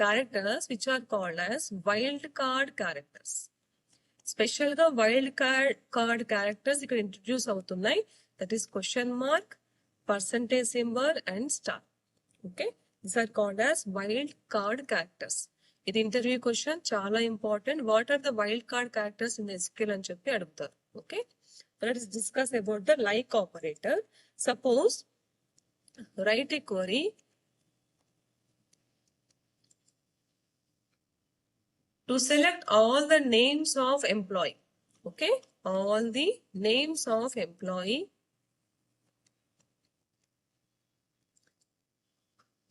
characters which are called as wild card characters. Special గా wild card characters ఇక్కడ introduce అవుతున్నాయి. That is question mark, percentage symbol and star. Okay, these are called as wild card characters. ఇది interview question, చాలా important. What are the wild card characters in SQL అని చెప్పి అడుగుతారు. Okay, let's discuss about the like operator. Suppose write a query to select all the names of employee. Okay, all the names of employee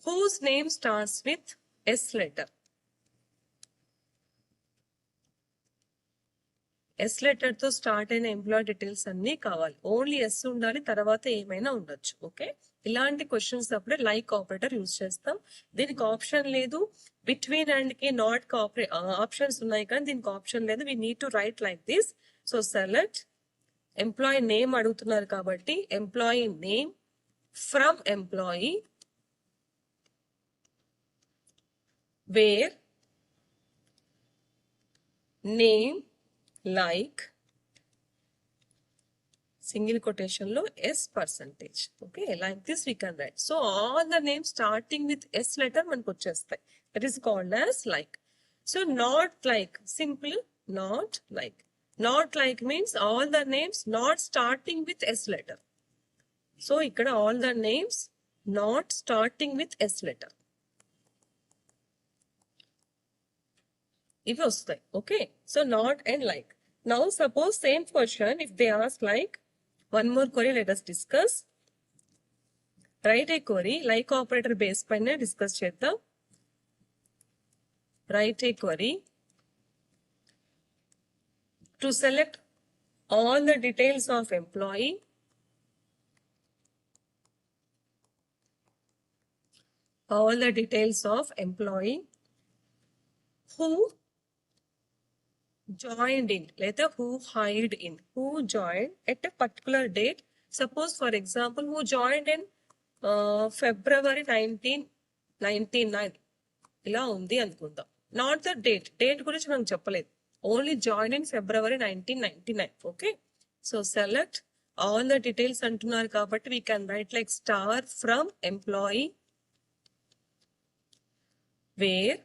whose name starts with S letter. S letter తో start అయిన employee details అన్ని కావాలి. Only S ఉండాలి, తర్వాత ఏమైనా ఉండొచ్చు. Okay, ఇలాంటి questions అప్పుడే లైక్ ఆపరేటర్ యూజ్ చేస్తాం. దీనికి ఆప్షన్ లేదు. బిట్వీన్ అండ్ కి నాట్ ఆప్షన్స్ ఉన్నాయి కానీ దీనికి ఆప్షన్ లేదు. We need to right like this. So select employee name అడుగుతున్నారు కాబట్టి employee name from employee wear name like single quotation lo S percentage. Okay, like this we can write. So all the names starting with S letter manaku vachestayi. That is called as like. So not like, simple not like. Not like means all the names not starting with S letter. So ikkada all the names not starting with S letter. ఇవి వస్తాయి. Okay, so not and like. Now suppose same question if they ask like one more query, let us discuss. Right a query, like operator base పైన discuss చేద్దాం. Right a query to select all the details of employee who joined in, later who hired in, who joined at a particular date. Suppose for example who joined in February 1999 ఇలా ఉంది అనుకుందాం. Not the date గురించి మనం చెప్పలేదు, only join in February 1999. Okay, so select all the details అంటున్నారు కాబట్టి we can write like star from employee wear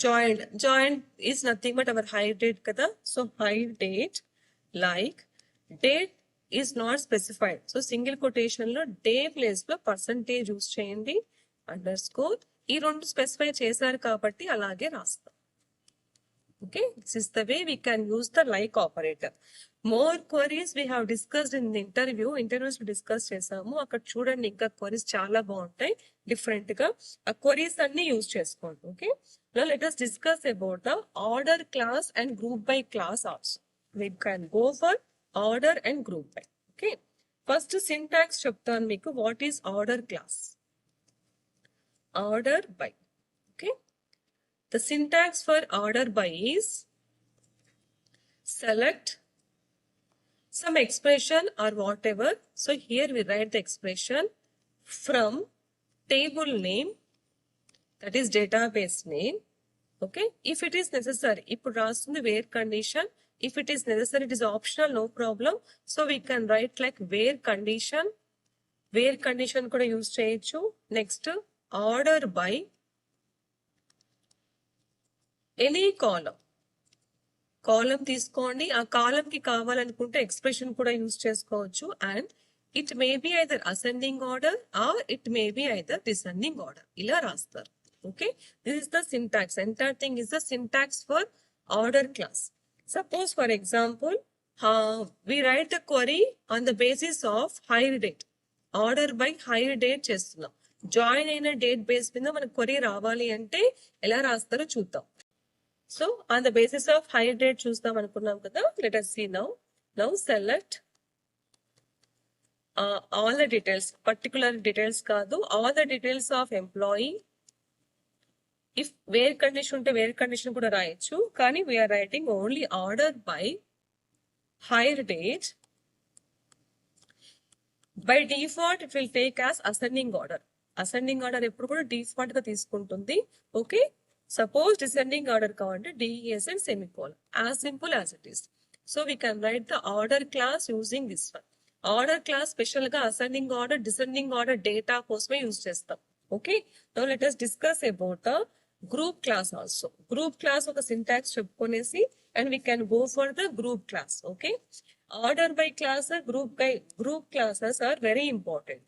joined is nothing but our hire date kada. So hire date, like date is not specified. So single quotation lo day place lo percentage use cheyandi, underscore ee rendu specify chesaru kabatti alage rastam. Okay, this is the way we can use the like operator. More queries we have discussed in the interviews discuss చేసాము. అక్కడ చూడండి ఇంకా queries చాలా బాగుంటాయి different గా. ఆ queries అన్ని use చేసుకోండి. Okay, now let us discuss about the order class and group by class also. We can go for order and group by. Okay, first syntax చెప్తాను మీకు. What is order class? Order by. Okay, the syntax for order by is select some expression or whatever. So here we write the expression from table name, that is database name. Okay, if it is necessary, ఇప్పుడు రాస్తుంది where condition. If it is necessary, it is optional, no problem. So we can write like where condition కూడా use చేయొచ్చు. Next order by any కాలం తీసుకోండి. ఆ కాలం కి కావాలనుకుంటే expression కూడా use చేసుకోవచ్చు. And it may be either ascending order or it may be either descending order, ఇలా రాస్తారు. Okay, this is the syntax. Entire thing is the syntax for order class. Suppose, for example, we write the query on the basis of hire date. Order by hire date చేస్తున్నాం. Join అయిన date base మీద మనకు query రావాలి అంటే ఎలా రాస్తారో చూద్దాం. So on the basis of hire date చూద్దాం అనుకున్నాం కదా. Let us see now. Now select all the details, particular details కాదు, all the details of employee. If where condition ఉంటే వేర్ కండిషన్ కూడా రాయొచ్చు, కానీ we're writing only order by hire date. By default it will take as ascending order. Ascending order ఎప్పుడు కూడా default గా తీసుకుంటుంది. Okay, suppose descending order కావాలంటే DS and semicolon, as simple as it is. So we can write the order clause using this one. Order clause special గా ascending order, descending order data కోసమే use చేస్తాం. Okay, now let us discuss about the group clause also. Group clause ఒక syntax చెప్పుకొనేసి and we can go for the group clause. Okay, order by clause, group classes are very important.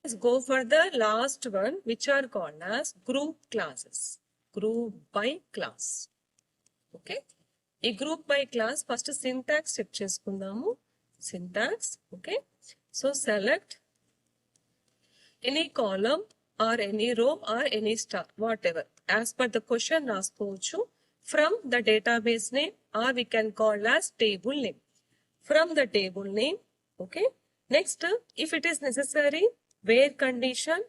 Let's go for the last one, which are called as group classes. Group by class. Okay, ఈ group by class first syntax check చేసుకుందాము. Syntax. Okay, so select any column or any row or any star, whatever as per the question రాసుకోవచ్చు. From the database name, or we can call as table name. From the table name. Okay, next if it is necessary, where condition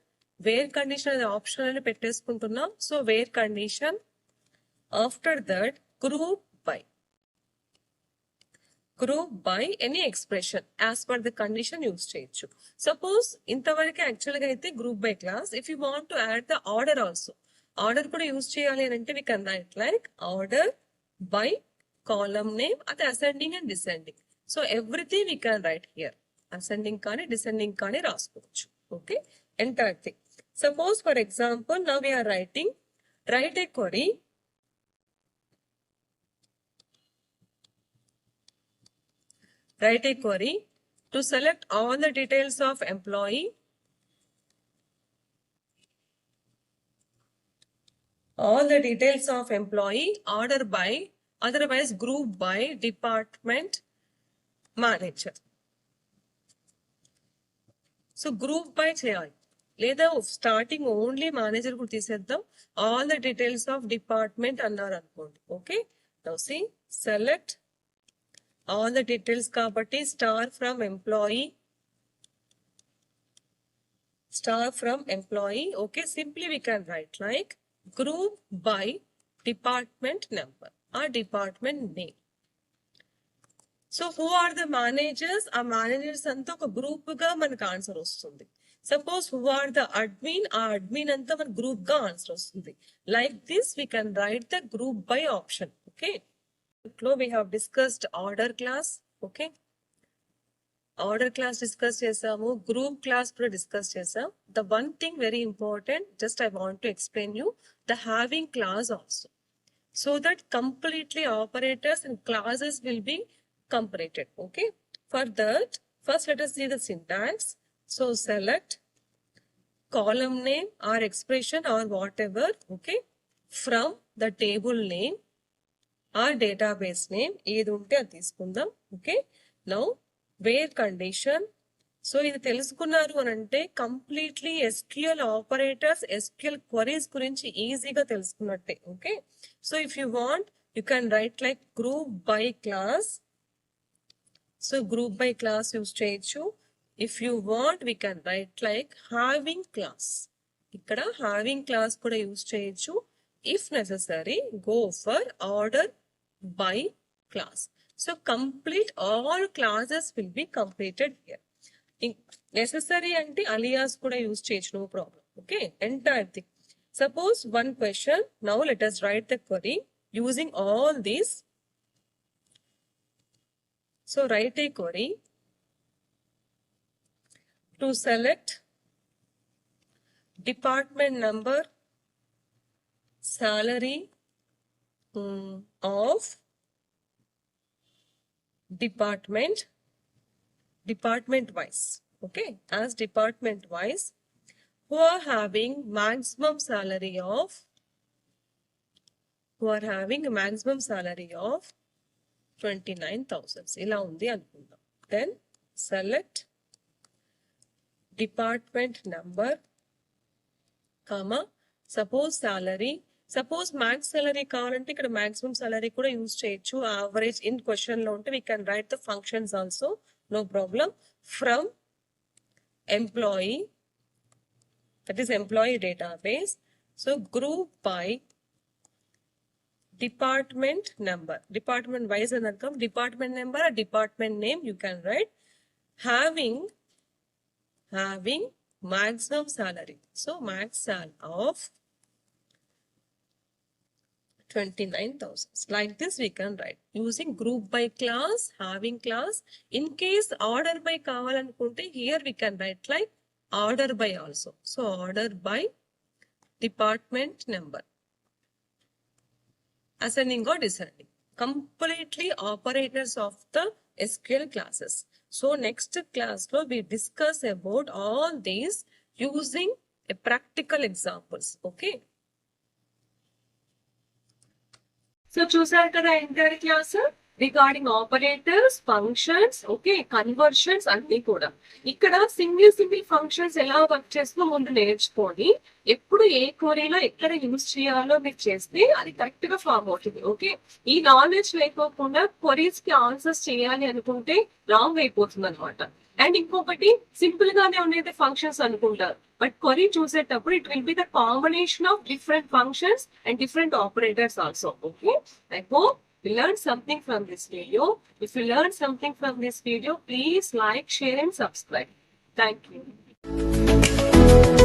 అనే option అని పెట్టేసుకుంటున్నాం. So where condition. After that group by any expression as per the condition use చేయొచ్చు. Suppose ఇంతవరకు actual గా అయితే group by clause. If you want to add the order also, order కూడా use చేయాలి అని అంటే we can write like order by column name, అది ascending and descending. So everything we can write here. Ascending కానీ descending కానీ రాసుకోవచ్చు. Okay, entire thing. Suppose for example, now we are write a query. Write a query to select all the details of employee. All the details of employee, order by, otherwise group by department manager. So group by చేయాలి, లేదా starting only manager కూడా తీసేద్దాం. All the details of department అన్నారు అనుకోండి. Okay, now see select all the details కాబట్టి star from employee. Okay, simply we can write like group by department number or department name. So who are the managers, ఆ managers అంతా ఒక group గా మనకు answer వస్తుంది. Suppose who are the admin, ఆ admin అంతా మన గ్రూప్ గా ఆన్సర్ వస్తుంది. Like this we can write the group by option. Okay, we have discussed order class. Okay, order class discuss చేసాము, group class కూడా discuss చేసాం. The one thing very important, just I want to explain you the having class also, so that completely operators and classes will be completed. Okay, for that first let us see the syntax. So select column name or expression or whatever, okay, from the table name or database name, ఏది ఉంటే అది తీసుకుందాం. Okay, now where condition. So ఇది తెలుసుకున్నారు అని అంటే completely SQL operators, SQL queries గురించి ఈజీగా తెలుసుకున్నట్టే. Okay, so if you want you can write like group by clause. So group by clause use చేయొచ్చు. If you want, we can write like having class. ఇక్కడ having class కూడా use చేయొచ్చు. If necessary, go for order by class. So complete all classes will be completed here. Necessary అంటే alias కూడా use చేయొచ్చు, no problem. Okay, entire thing. Suppose one question. Now let us write the query using all these. So write a query to select department number, salary of department wise. Okay, as department wise, who are having maximum salary of 29,000 ఇలా ఉంది అనుకుందాం. Then select department number comma suppose salary. Suppose max salary కావాలంటే ఇక్కడ maximum salary కూడా use చేయొచ్చు. Average in question లో ఉంటే we can write the functions also, no problem. From employee, that is employee database. So group by department number, department wise and come department number or department name you can write, having maximum salary. So max sal of 29,000. Like this we can write using group by class, having class. In case order by kavalanunte, here we can write like order by also. So order by department number, ascending or descending, completely operators of the SQL classes. So next class lo we discuss about all these using a practical examples. Okay, so చూసారు కదా entire class regarding operators, functions, okay, conversions అన్ని కూడా. ఇక్కడ single functions ఎలా work చేస్తుందో ముందు నేర్చుకొని ఎప్పుడు ఏ క్వరీలో ఎక్కడ యూజ్ చేయాలో మీరు చేస్తే అది కరెక్ట్ గా ఫామ్ అవుతుంది. ఓకే, ఈ నాలెడ్జ్ లేకోకుండా క్వరీస్ కి ఆన్సర్స్ చేయాలి అనుకుంటే రాంగ్ అయిపోతుంది అనమాట. అండ్ ఇంకొకటి సింపుల్ గానే ఉండేది ఫంక్షన్స్ అనుకుంటారు, బట్ క్వరీ చూసేటప్పుడు it will be the combination of different functions and different operators also. Okay, I hope you learned something from this video. If you learned something from this video, please like, share and subscribe. Thank you.